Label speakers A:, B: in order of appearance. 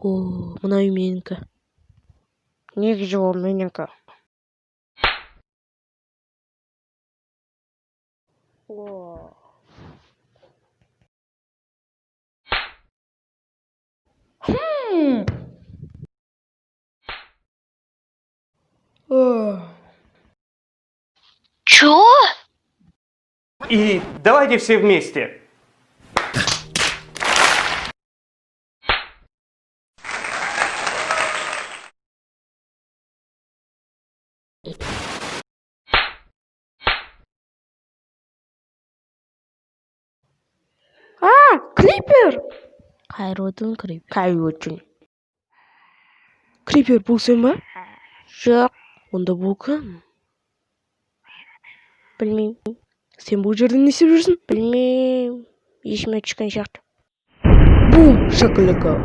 A: мына үй менікі. Негізі ол менікі.
B: Чё?
C: И давайте все вместе.
A: Крипер! Қайырлы Крипер. Қай өтін? Крипер бұл сен ба? Жоқ. Онда бұл кім? Білмеймін. Сен бұл жерде не істеп жүрсің? Білмеймін. Есіме түскен сияқты. Бұл шоколадка.